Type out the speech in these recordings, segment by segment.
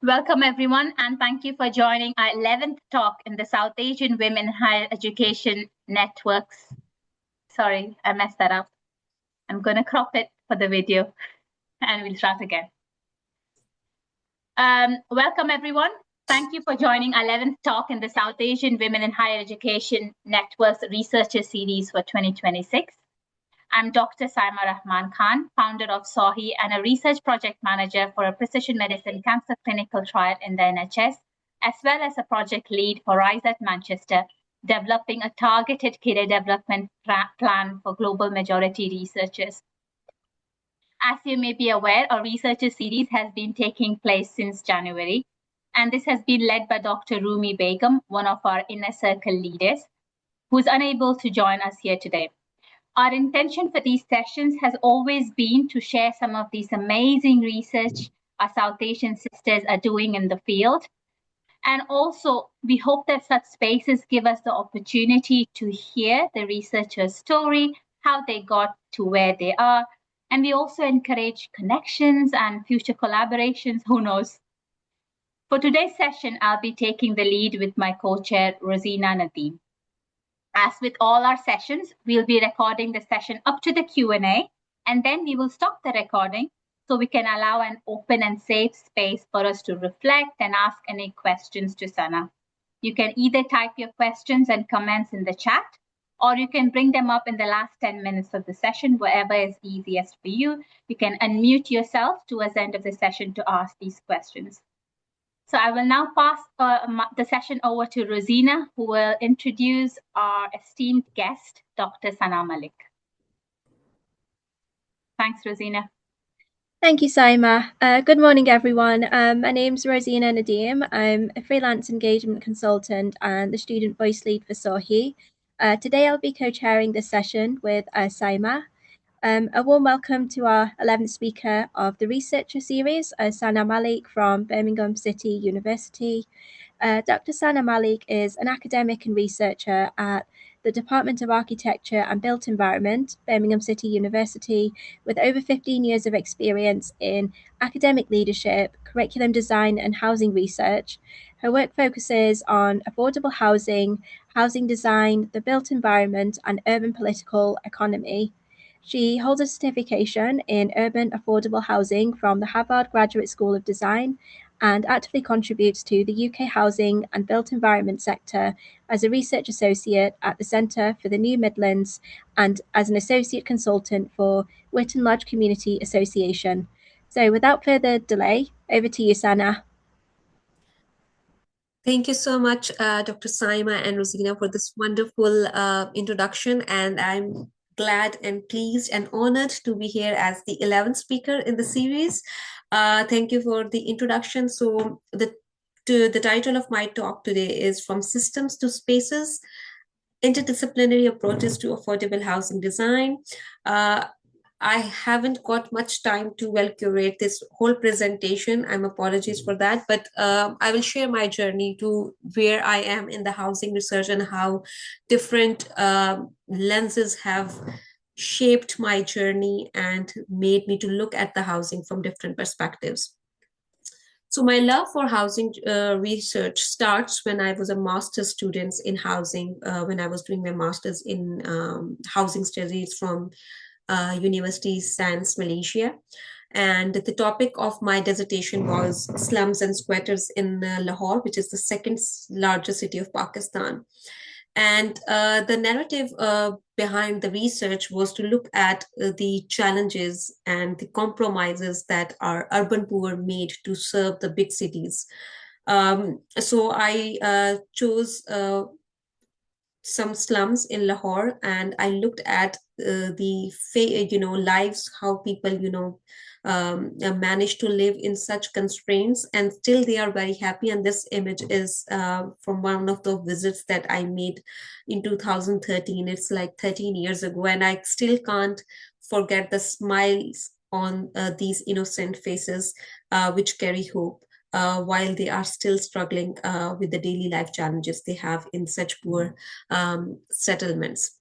Welcome everyone, and thank you for joining our 11th talk in the South Asian Women in Higher Education Networks. Sorry, I messed that up. I'm going to crop it for the video and we'll start again. Welcome everyone. Thank you for joining our 11th talk in the South Asian Women in Higher Education Networks Researcher Series for 2026. I'm Dr. Sana Rahman Khan, founder of SAWHE and a research project manager for a precision medicine cancer clinical trial in the NHS, as well as a project lead for RISE at Manchester, developing a targeted career development plan for global majority researchers. As you may be aware, our researcher series has been taking place since January, and this has been led by Dr. Rumi Begum, one of our inner circle leaders, who's unable to join us here today. Our intention for these sessions has always been to share some of these amazing research our South Asian sisters are doing in the field. And also, we hope that such spaces give us the opportunity to hear the researcher's story, how they got to where they are. And we also encourage connections and future collaborations, who knows. For today's session, I'll be taking the lead with my co-chair, Rosina Nadeem. As with all our sessions, we'll be recording the session up to the Q&A, and then we will stop the recording so we can allow an open and safe space for us to reflect and ask any questions to Sana. You can either type your questions and comments in the chat, or you can bring them up in the last 10 minutes of the session, wherever is easiest for you. You can unmute yourself towards the end of the session to ask these questions. So I will now pass the session over to Rosina, who will introduce our esteemed guest, Dr. Sana Malik. Thanks, Rosina. Thank you, Saima. Good morning, everyone. My name's Rosina Nadeem. I'm a freelance engagement consultant and the student voice lead for SAWHE. Today, I'll be co-chairing this session with Saima. A warm welcome to our 11th speaker of the Researcher Series, Sana Malik from Birmingham City University. Dr. Sana Malik is an academic and researcher at the Department of Architecture and Built Environment, Birmingham City University, with over 15 years of experience in academic leadership, curriculum design, and housing research. Her work focuses on affordable housing, housing design, the built environment, and urban political economy. She holds a certification in urban affordable housing from the Harvard Graduate School of Design and actively contributes to the UK housing and built environment sector as a research associate at the Centre for the New Midlands and as an associate consultant for Witten Lodge Community Association. So without further delay, over to you, Sana. Thank you so much, Dr. Saima and Rosina, for this wonderful introduction. And I'm glad and pleased and honored to be here as the 11th speaker in the series. Thank you for the introduction. So the title of my talk today is From Systems to Spaces, Interdisciplinary Approaches to Affordable Housing Design. I haven't got much time to well curate this whole presentation. I'm apologies for that, but I will share my journey to where I am in the housing research and how different lenses have shaped my journey and made me to look at the housing from different perspectives. So my love for housing research starts when I was a master's student in housing, when I was doing my master's in housing studies from University Sans, Malaysia. And the topic of my dissertation was slums and squatters in Lahore, which is the second largest city of Pakistan. And the narrative behind the research was to look at the challenges and the compromises that our urban poor made to serve the big cities. So I chose some slums in Lahore, and I looked at the lives, how people manage to live in such constraints, and still they are very happy. And this image is from one of the visits that I made in 2013. It's like 13 years ago, and I still can't forget the smiles on these innocent faces, which carry hope. While they are still struggling with the daily life challenges they have in such poor settlements.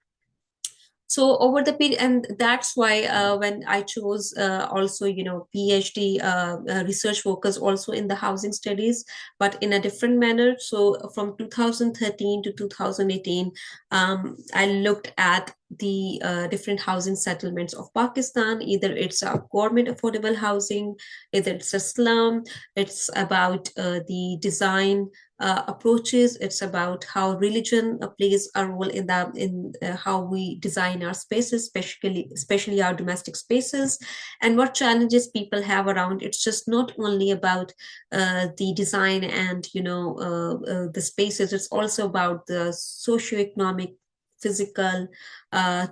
So over the period, and that's why when I chose also, PhD research focus also in the housing studies, but in a different manner. So from 2013 to 2018, I looked at the different housing settlements of Pakistan. Either it's a government affordable housing, either it's a slum, it's about the design approaches. It's about how religion plays a role in that, in how we design our spaces, especially our domestic spaces, and what challenges people have around. It's just not only about the design and the spaces. It's also about the socioeconomic, physical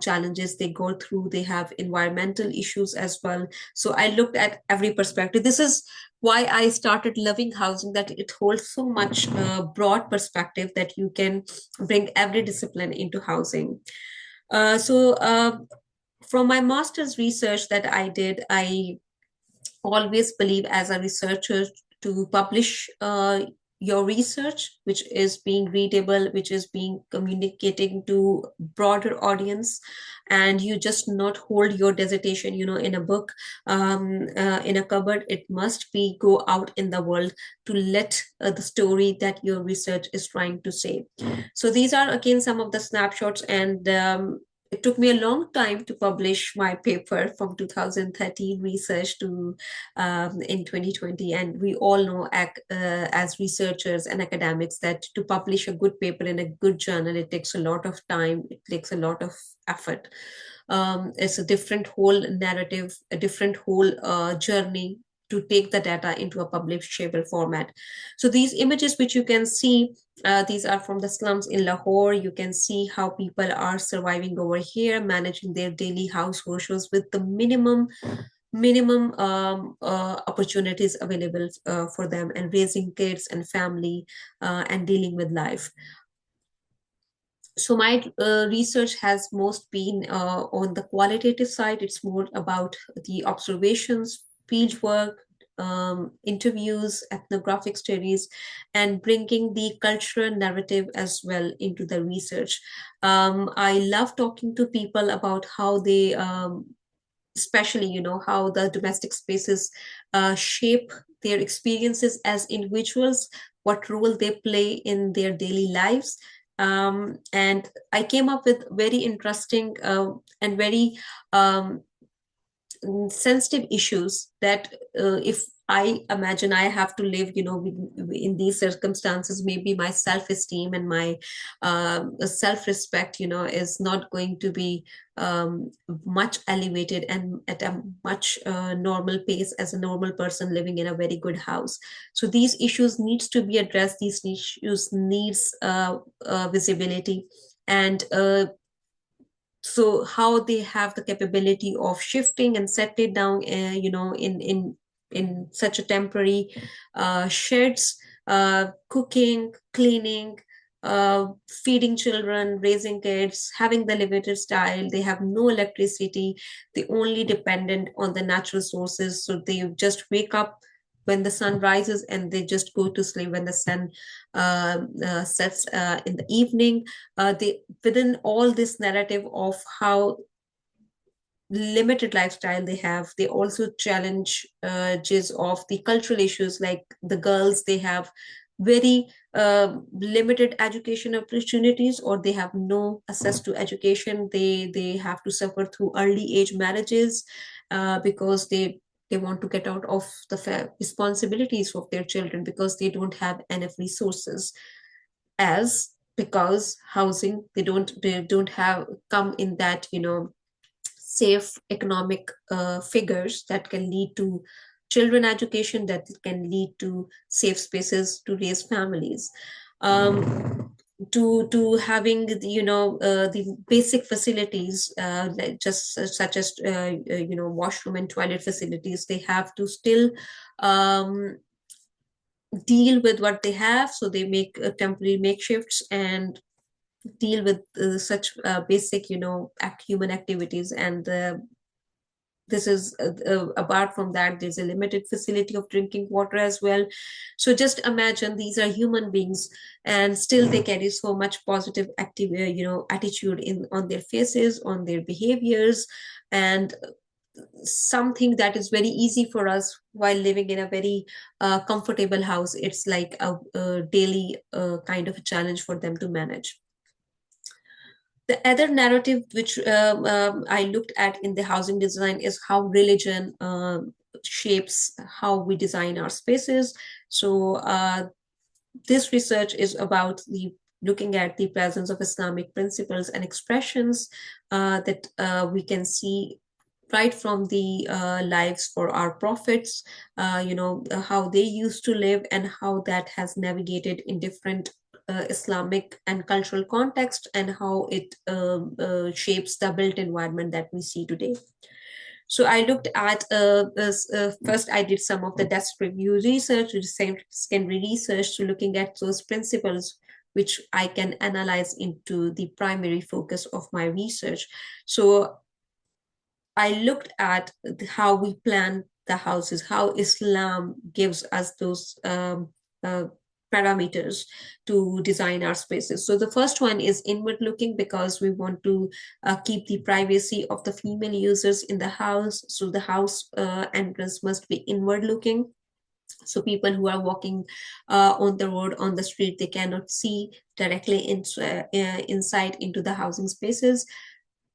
challenges they go through. They have environmental issues as well. So I looked at every perspective. This is why I started loving housing, that it holds so much broad perspective that you can bring every discipline into housing. From my master's research that I did, I always believe as a researcher to publish your research, which is being readable, which is being communicating to broader audience, and you just not hold your dissertation in a book, in a cupboard. It must be go out in the world to let the story that your research is trying to say. So these are again some of the snapshots, and it took me a long time to publish my paper from 2013 research to in 2020. And we all know as researchers and academics that to publish a good paper in a good journal, it takes a lot of time, it takes a lot of effort. It's a different whole narrative, a different whole journey to take the data into a publishable format. So these images which you can see, these are from the slums in Lahore. You can see how people are surviving over here, managing their daily household chores with the minimum opportunities available for them, and raising kids and family and dealing with life. So my research has most been on the qualitative side. It's more about the observations, field work, interviews, ethnographic studies, and bringing the cultural narrative as well into the research. I love talking to people about how they, especially, how the domestic spaces shape their experiences as individuals, what role they play in their daily lives. And I came up with very interesting and very sensitive issues that if I imagine I have to live, in these circumstances, maybe my self-esteem and my self-respect, is not going to be much elevated and at a much normal pace as a normal person living in a very good house. So these issues needs to be addressed. These issues needs visibility, and so how they have the capability of shifting and set it down, in such a temporary sheds, cooking, cleaning, feeding children, raising kids, having the limited style. They have no electricity. They only dependent on the natural sources. So they just wake up when the sun rises and they just go to sleep when the sun sets in the evening. They, within all this narrative of how limited lifestyle they have, they also challenge of the cultural issues, like the girls, they have very limited education opportunities, or they have no access to education. They have to suffer through early age marriages because they want to get out of the responsibilities of their children because they don't have enough resources, as because housing, they don't have come in that safe economic figures that can lead to children education, that can lead to safe spaces to raise families, to having the basic facilities, like just such as washroom and toilet facilities. They have to still deal with what they have, so they make temporary makeshifts and deal with such basic human activities. And this is apart from that, there's a limited facility of drinking water as well. So just imagine these are human beings, and still they carry so much positive active attitude in on their faces, on their behaviors, and something that is very easy for us while living in a very comfortable house. It's like a daily kind of a challenge for them to manage. The other narrative which I looked at in the housing design is how religion shapes how we design our spaces. So this research is about looking at the presence of Islamic principles and expressions that we can see right from the lives for our prophets, how they used to live and how that has navigated in different Islamic and cultural context, and how it shapes the built environment that we see today. So I looked at first I did some of the desk review research, which is secondary research, so looking at those principles which I can analyze into the primary focus of my research. So I looked at how we plan the houses, how Islam gives us those parameters to design our spaces. So the first one is inward looking, because we want to keep the privacy of the female users in the house. So the house entrance must be inward looking. So people who are walking on the road, on the street, they cannot see directly inside into the housing spaces.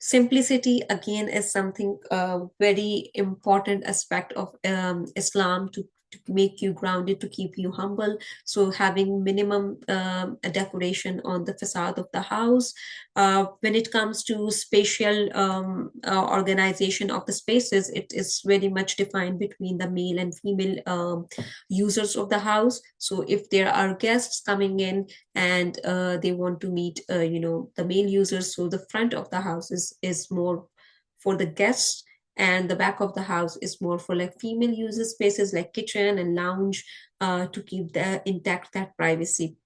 Simplicity, again, is something very important aspect of Islam to make you grounded, to keep you humble. So having minimum decoration on the facade of the house. When it comes to spatial organization of the spaces, it is very much defined between the male and female users of the house. So if there are guests coming in and they want to meet the male users, so the front of the house is more for the guests, and the back of the house is more for like female user spaces like kitchen and lounge, to keep intact that privacy.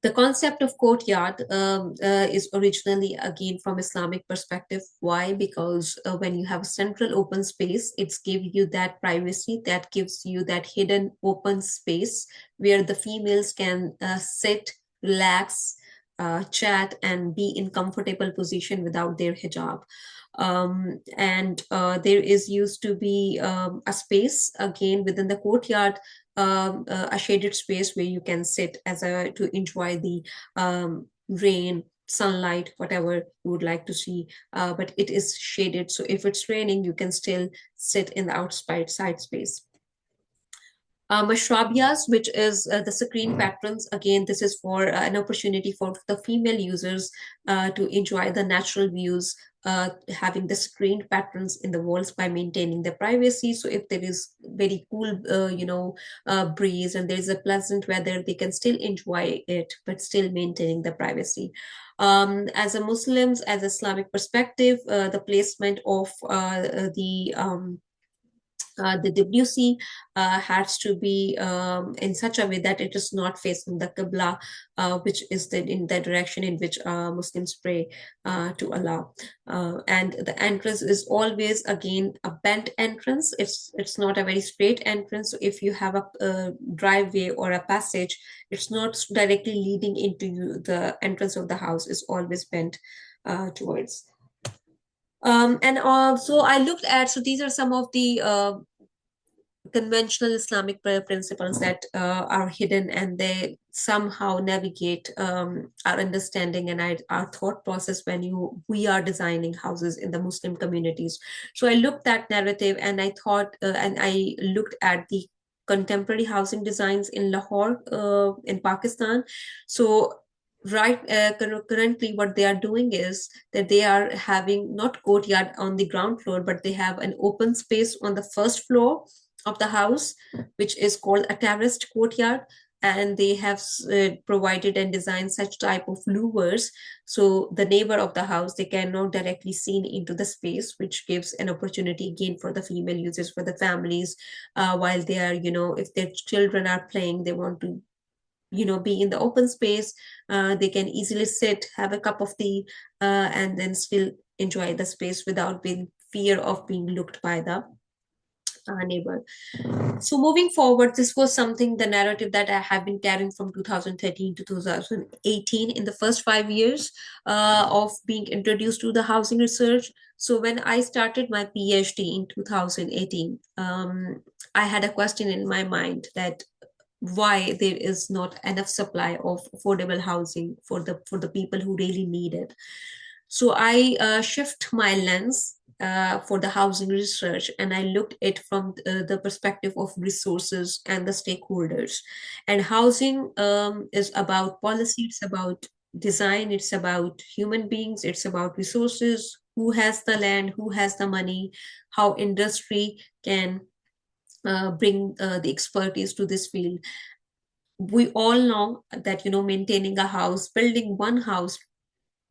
The concept of courtyard is originally again from Islamic perspective. Why? Because when you have a central open space, it's give you that privacy, that gives you that hidden open space where the females can sit, relax, chat, and be in comfortable position without their hijab. And there is used to be a space again within the courtyard, a shaded space where you can sit to enjoy the rain, sunlight, whatever you would like to see, but it is shaded. So if it's raining, you can still sit in the outside space. Mashrabiyas, which is the screen patterns. Again, this is for an opportunity for the female users to enjoy the natural views, having the screen patterns in the walls by maintaining the privacy. So if there is very cool, breeze and there is a pleasant weather, they can still enjoy it, but still maintaining the privacy. As a Muslims, as Islamic perspective, the placement of the WC has to be in such a way that it is not facing the Qibla, which is in the direction in which Muslims pray to Allah. And the entrance is always, again, a bent entrance. It's not a very straight entrance. So if you have a driveway or a passage, it's not directly leading into the entrance of the house. It's always bent towards. And also I looked at, so these are some of the conventional Islamic principles that are hidden, and they somehow navigate our understanding and our thought process when we are designing houses in the Muslim communities. So I looked at narrative, and I thought, and I looked at the contemporary housing designs in Lahore, in Pakistan. So currently what they are doing is that they are having not courtyard on the ground floor, but they have an open space on the first floor of the house, which is called a terraced courtyard, and they have provided and designed such type of louvers, so the neighbor of the house, they cannot directly seen into the space, which gives an opportunity again for the female users, for the families, while they are, if their children are playing, they want to be in the open space, they can easily sit, have a cup of tea, and then still enjoy the space without being fear of being looked by the neighbor. So moving forward, this was something, the narrative that I have been carrying from 2013 to 2018 in the first 5 years of being introduced to the housing research. So when I started my PhD in 2018, I had a question in my mind that why there is not enough supply of affordable housing for the people who really need it. So I shift my lens for the housing research, and I looked at from the perspective of resources and the stakeholders. And housing is about policy, it's about design, it's about human beings, it's about resources, who has the land, who has the money, how industry can bring the expertise to this field. We all know that, maintaining a house, building one house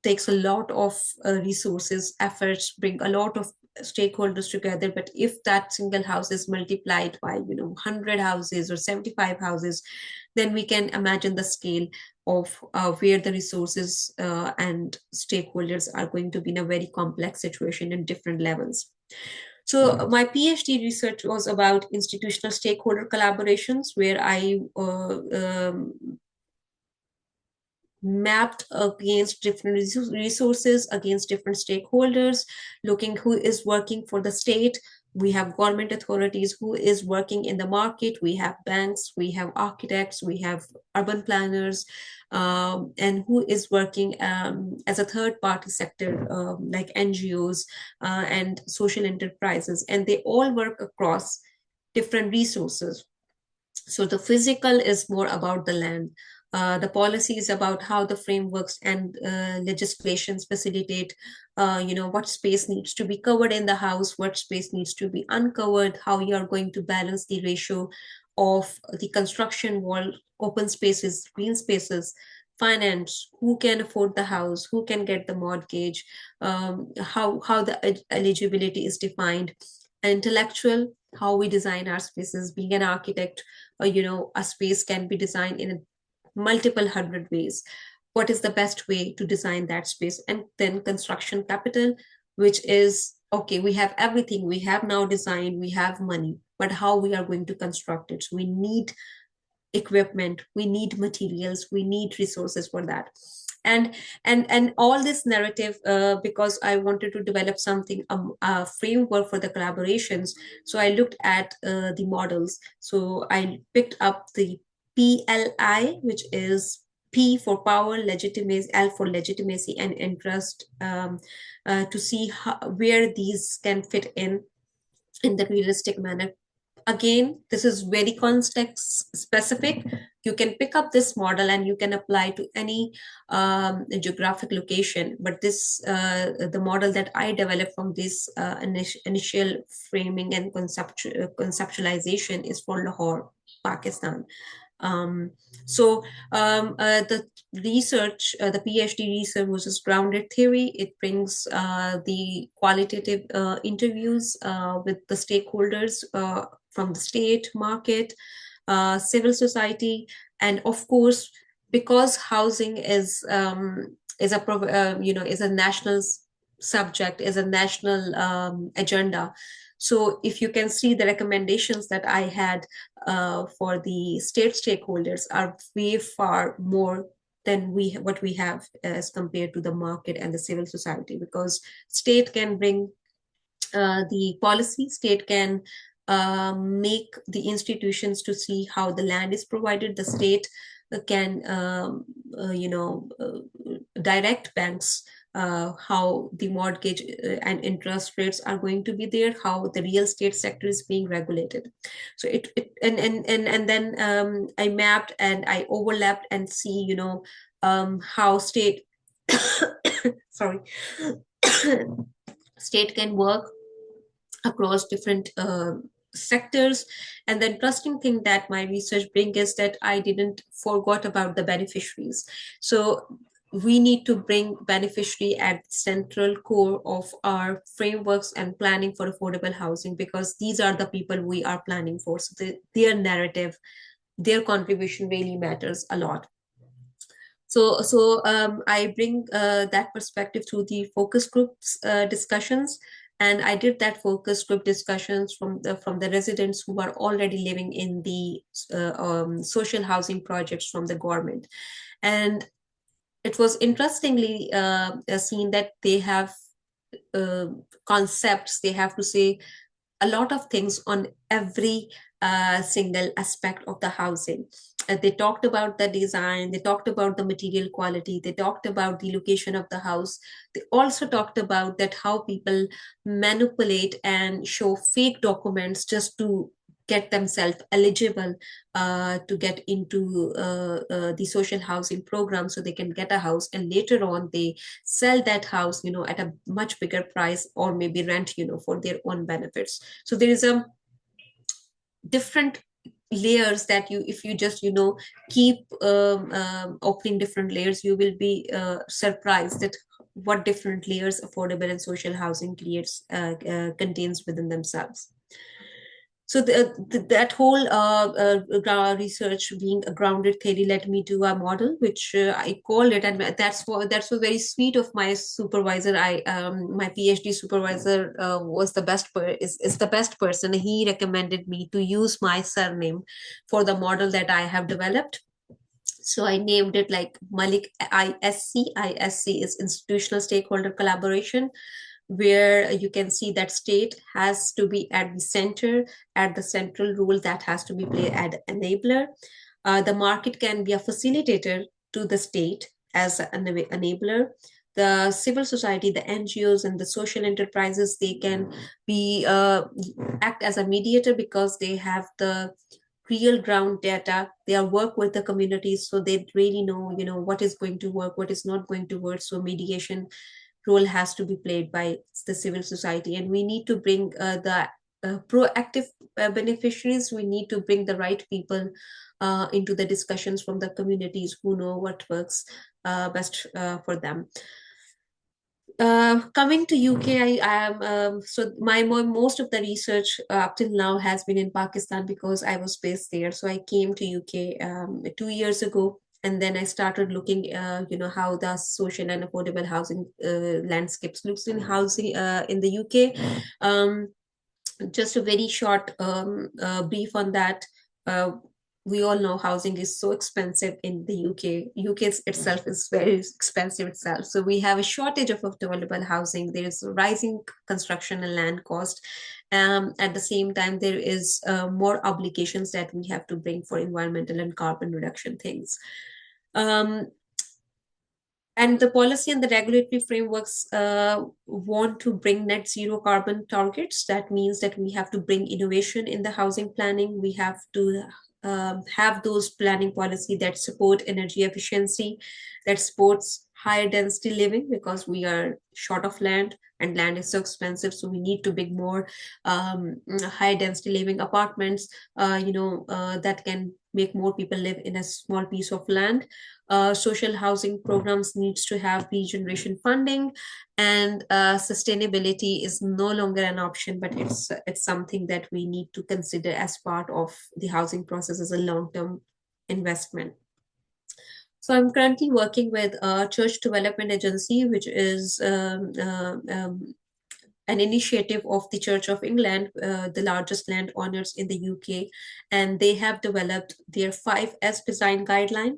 takes a lot of resources, efforts, bring a lot of stakeholders together. But if that single house is multiplied by 100 houses or 75 houses, then we can imagine the scale of where the resources and stakeholders are going to be in a very complex situation in different levels. So my PhD research was about institutional stakeholder collaborations, where I mapped against different resources, against different stakeholders, looking who is working for the state. We have government authorities, who is working in the market. We have banks, we have architects, we have urban planners, and who is working as a third party sector, like NGOs and social enterprises. And they all work across different resources. So the physical is more about the land. The policy is about how the frameworks and legislations facilitate, what space needs to be covered in the house, what space needs to be uncovered, how you are going to balance the ratio of the construction wall, open spaces, green spaces, finance, who can afford the house, who can get the mortgage, how the eligibility is defined, intellectual, how we design our spaces. Being an architect, a space can be designed in multiple hundred ways. What is the best way to design that space? And then construction capital, which is, okay, we have everything, we have now designed, we have money, but how we are going to construct it? So we need equipment, we need materials, we need resources for that. And all this narrative, because I wanted to develop something, a framework for the collaborations. So I looked at the models. So I picked up the PLI, which is P for power, legitimacy, L for legitimacy, and interest, to see where these can fit in the realistic manner. Again, this is very context specific. You can pick up this model and you can apply to any geographic location. But this, the model that I developed from this initial framing and conceptualization is for Lahore, Pakistan. The research, the PhD research, was just grounded theory. It brings the qualitative interviews with the stakeholders from the state, market, civil society, and of course, because housing is a national subject, is a national agenda. So if you can see, the recommendations that I had for the state stakeholders are way far more than what we have as compared to the market and the civil society, because state can bring the policy, state can make the institutions to see how the land is provided, the state can direct banks how the mortgage and interest rates are going to be there, how the real estate sector is being regulated. So and then I mapped and I overlapped and see, how state sorry state can work across different sectors. And the interesting thing that my research brings is that I didn't forget about the beneficiaries. So we need to bring beneficiary at central core of our frameworks and planning for affordable housing, because these are the people we are planning for. So their narrative, their contribution really matters a lot. So I bring that perspective through the focus groups discussions. And I did that focus group discussions from the residents who are already living in the social housing projects from the government. And it was interestingly seen that they have concepts, they have to say a lot of things on every single aspect of the housing. They talked about the design, they talked about the material quality, they talked about the location of the house. They also talked about that how people manipulate and show fake documents just to get themselves eligible to get into the social housing program, so they can get a house, and later on they sell that house, at a much bigger price, or maybe rent, for their own benefits. So there is a different layers that you, if you just keep opening different layers, you will be surprised at what different layers affordable and social housing creates contains within themselves. So that whole research being a grounded theory led me to a model which I call it, and that's very sweet of my supervisor. My PhD supervisor was the best is the best person. He recommended me to use my surname for the model that I have developed. So I named it like Malik ISC. ISC is institutional stakeholder collaboration, where you can see that state has to be at the center, at the central role that has to be played as enabler. The market can be a facilitator to the state as an enabler. The civil society, the NGOs and the social enterprises, they can be act as a mediator because they have the real ground data. They are work with the communities, so they really know what is going to work, what is not going to work. So mediation role has to be played by the civil society, and we need to bring the proactive beneficiaries. We need to bring the right people into the discussions from the communities who know what works best for them. Coming to UK, I am so my most of the research up till now has been in Pakistan because I was based there. So I came to UK 2 years ago, and then I started looking, how the social and affordable housing landscapes looks in housing in the UK. Just a very short brief on that. We all know housing is so expensive in the UK. UK itself is very expensive itself. So we have a shortage of affordable housing. There is rising construction and land cost. At the same time, there is more obligations that we have to bring for environmental and carbon reduction things. And the policy and the regulatory frameworks want to bring net zero carbon targets. That means that we have to bring innovation in the housing planning. We have to have those planning policy that support energy efficiency, that supports higher density living, because we are short of land and land is so expensive. So we need to build more high density living apartments, that can make more people live in a small piece of land. Social housing programs needs to have regeneration funding, and sustainability is no longer an option, but it's something that we need to consider as part of the housing process as a long-term investment. So I'm currently working with a church development agency, which is an initiative of the Church of England, the largest landowners in the UK, and they have developed their 5S design guideline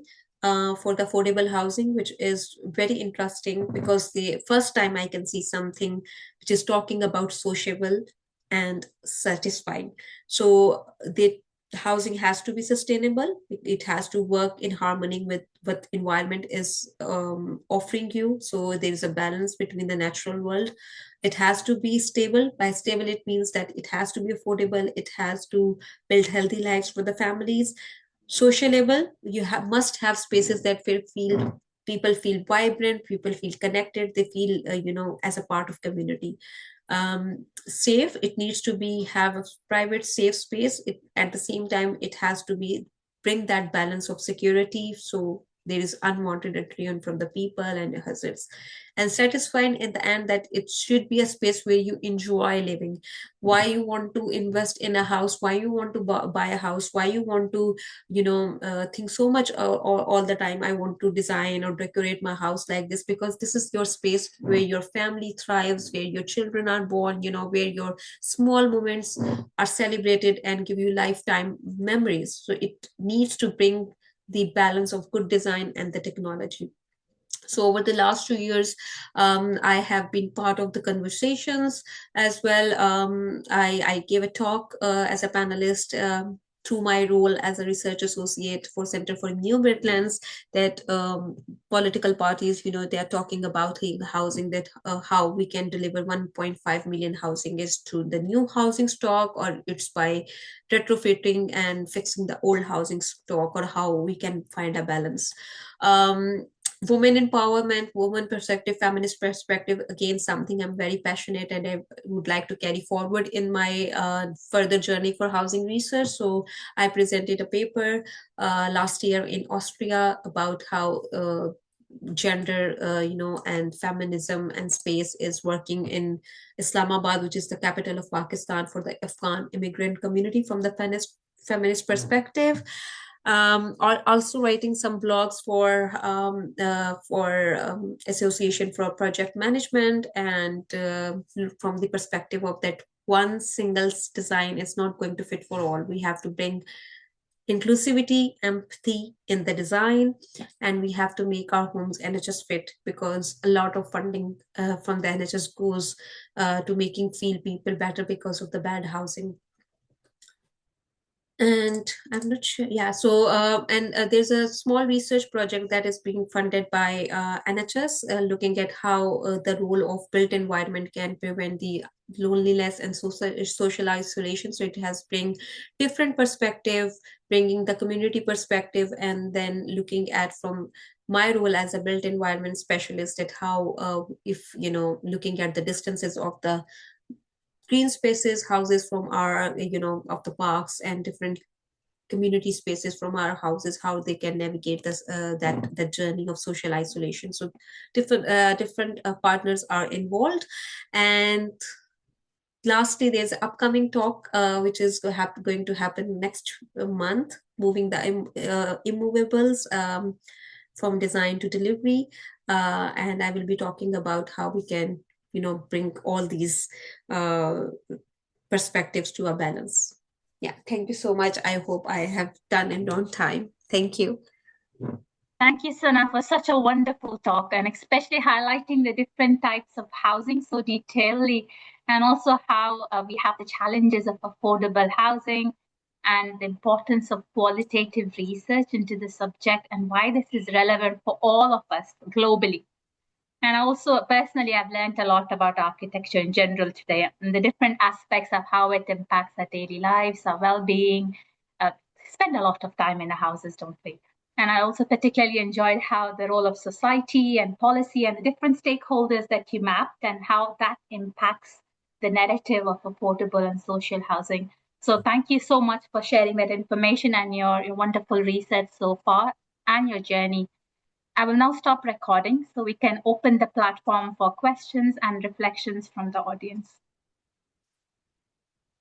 for the affordable housing, which is very interesting because the first time I can see something which is talking about sociable and satisfying. So the housing has to be sustainable. It has to work in harmony with what environment is offering you. So there is a balance between the natural world. It has to be stable. By stable, it means that it has to be affordable. It has to build healthy lives for the families. Sociable, you must have spaces that people feel vibrant, people feel connected, they feel as a part of community. Safe, it needs to be have a private safe space. At the same time, it has to be bring that balance of security, so there is unwanted attrition from the people and hazards, and satisfying in the end that it should be a space where you enjoy living. Why you want to invest in a house, why you want to buy a house, why you want to think so much all the time, I want to design or decorate my house like this, because this is your space where your family thrives, where your children are born, where your small moments are celebrated and give you lifetime memories. So it needs to bring the balance of good design and the technology. So over the last 2 years, I have been part of the conversations as well. I gave a talk as a panelist through my role as a research associate for Center for New Midlands, that political parties, they are talking about housing, that how we can deliver 1.5 million housing is through the new housing stock, or it's by retrofitting and fixing the old housing stock, or how we can find a balance. Women empowerment, woman perspective, feminist perspective, again, something I'm very passionate and I would like to carry forward in my further journey for housing research. So I presented a paper last year in Austria about how gender, and feminism and space is working in Islamabad, which is the capital of Pakistan, for the Afghan immigrant community from the feminist perspective. Also writing some blogs for Association for Project Management, and from the perspective of that one single design is not going to fit for all. We have to bring inclusivity, empathy in the design, and we have to make our homes NHS fit, because a lot of funding from the NHS goes to making feel people better because of the bad housing. And I'm not sure. Yeah. So, there's a small research project that is being funded by NHS, looking at how the role of built environment can prevent the loneliness and social isolation. So it has bring different perspective, bringing the community perspective, and then looking at from my role as a built environment specialist at how, if looking at the distances of the green spaces, houses from our, of the parks, and different community spaces from our houses, how they can navigate this that journey of social isolation. So different partners are involved. And lastly, there's an upcoming talk which is going to happen next month, moving the immovables from design to delivery, and I will be talking about how we can bring all these perspectives to a balance. Yeah, thank you so much. I hope I have done it on time. Thank you. Thank you, Sana, for such a wonderful talk, and especially highlighting the different types of housing so detailedly, and also how we have the challenges of affordable housing and the importance of qualitative research into the subject, and why this is relevant for all of us globally. And also, personally, I've learned a lot about architecture in general today, and the different aspects of how it impacts our daily lives, our well-being. Spend a lot of time in the houses, don't we? And I also particularly enjoyed how the role of society and policy and the different stakeholders that you mapped, and how that impacts the narrative of affordable and social housing. So thank you so much for sharing that information and your wonderful research so far and your journey. I will now stop recording so we can open the platform for questions and reflections from the audience.